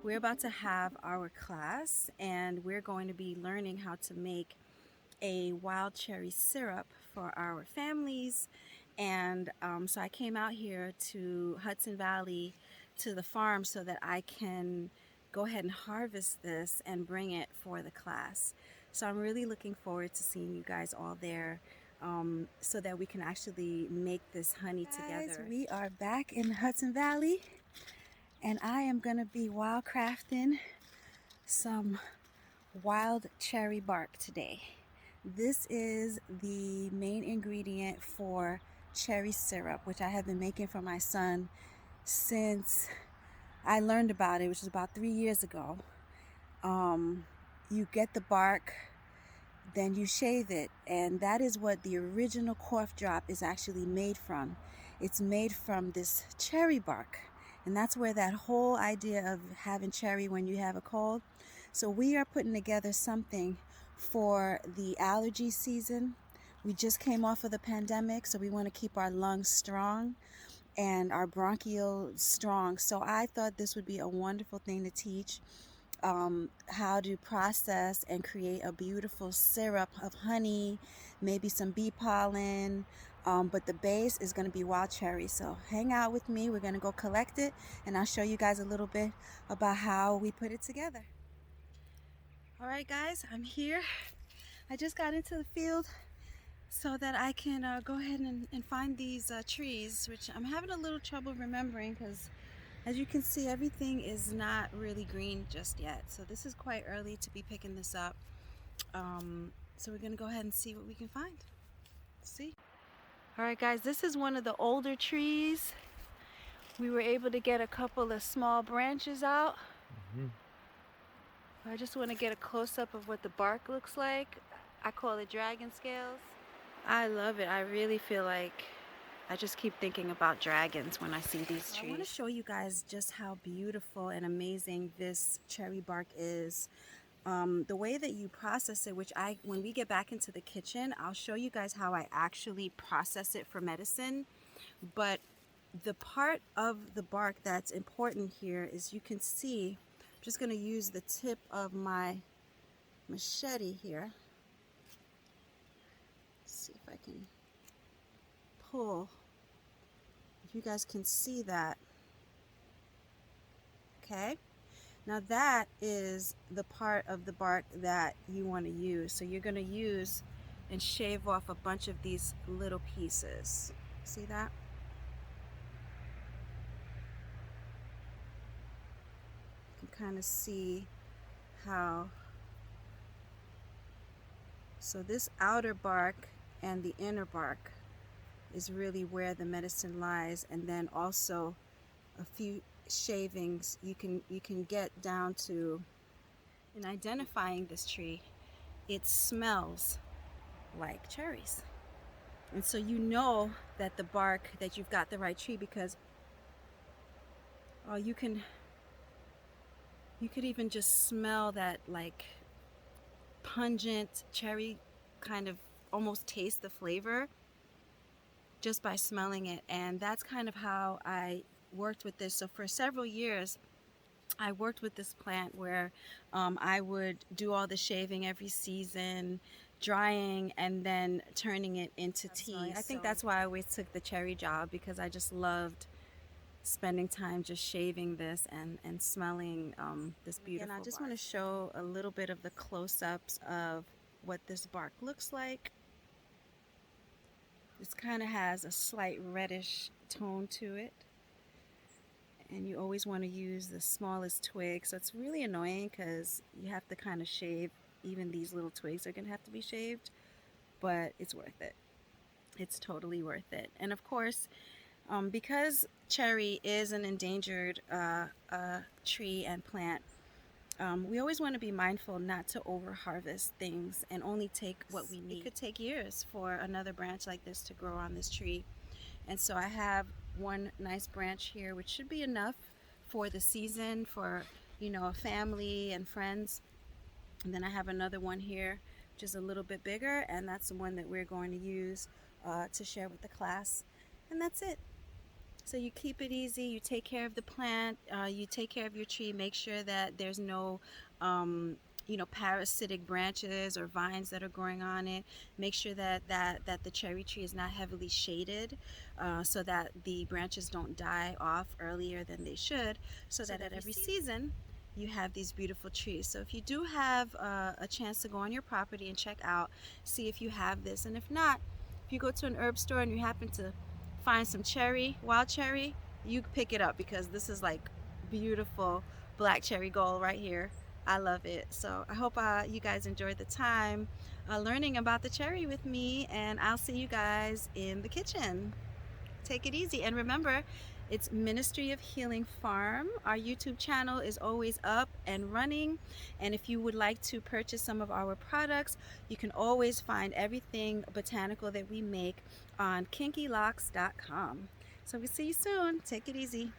We're about to have our class and we're going to be learning how to make a wild cherry syrup for our families. And so I came out here to Hudson Valley to the farm so that I can go ahead and harvest this and bring it for the class. So I'm really looking forward to seeing you guys all there so that we can actually make this honey together. We are back in Hudson Valley and I am going to be wildcrafting some wild cherry bark today. This is the main ingredient for cherry syrup, which I have been making for my son since I learned about it, which was about 3 years ago. You get the bark, then you shave it, and that is what the original cough drop is actually made from. It's made from this cherry bark, and that's where that whole idea of having cherry when you have a cold. So we are putting together something for the allergy season. We just came off of the pandemic, so we want to keep our lungs strong and our bronchial strong. So I thought this would be a wonderful thing to teach how to process and create a beautiful syrup of honey, maybe some bee pollen, but the base is going to be wild cherry. So hang out with me. We're going to go collect it and I'll show you guys a little bit about how we put it together. All right guys, I'm here. I just got into the field so that I can go ahead and find these trees, which I'm having a little trouble remembering because as you can see, everything is not really green just yet. So this is quite early to be picking this up. So we're gonna go ahead and see what we can find. See? All right guys, this is one of the older trees. We were able to get a couple of small branches out. I just want to get a close-up of what the bark looks like. I call it dragon scales. I love it. I really feel like I just keep thinking about dragons when I see these trees. I want to show you guys just how beautiful and amazing this cherry bark is. The way that you process it, when we get back into the kitchen, I'll show you guys how I actually process it for medicine. But the part of the bark that's important here is you can see, I'm just going to use the tip of my machete here. Let's see if I can pull. You guys can see that. Okay, now that is the part of the bark that you want to use. So you're going to use and shave off a bunch of these little pieces. See that? You can kind of see how. So this outer bark and the inner bark is really where the medicine lies, and then also a few shavings you can get down to. In identifying this tree, it smells like cherries, and so you know that the bark, that you've got the right tree, because you could even just smell that like pungent cherry, kind of almost taste the flavor just by smelling it. And that's kind of how I worked with this. So for several years I worked with this plant where I would do all the shaving every season, drying, and then turning it into tea. I think that's why I always took the cherry job, because I just loved spending time just shaving this and smelling this beautiful bark. And I just want to show a little bit of the close-ups of what this bark looks like. This kind of has a slight reddish tone to it, and you always want to use the smallest twig. So it's really annoying because you have to kind of shave. Even these little twigs are gonna have to be shaved, but it's worth it. It's totally worth it. And of course, because cherry is an endangered tree and plant, we always want to be mindful not to over harvest things and only take what we need. It could take years for another branch like this to grow on this tree. And so I have one nice branch here, which should be enough for the season, for, you know, a family and friends. And then I have another one here, which is a little bit bigger, and that's the one that we're going to use to share with the class. And that's it. So you keep it easy, you take care of the plant, you take care of your tree, make sure that there's no parasitic branches or vines that are growing on it. Make sure that the cherry tree is not heavily shaded, so that the branches don't die off earlier than they should, so that every season you have these beautiful trees. So if you do have a chance to go on your property and check out, see if you have this, and if not, if you go to an herb store and you happen to find some wild cherry, you pick it up, because this is like beautiful black cherry gold right here. I love it. So I hope you guys enjoyed the time learning about the cherry with me, and I'll see you guys in the kitchen. Take it easy, and remember, it's Ministry of Healing Farm. Our YouTube channel is always up and running, and if you would like to purchase some of our products, you can always find everything botanical that we make on kinkylocks.com. So we'll see you soon. Take it easy.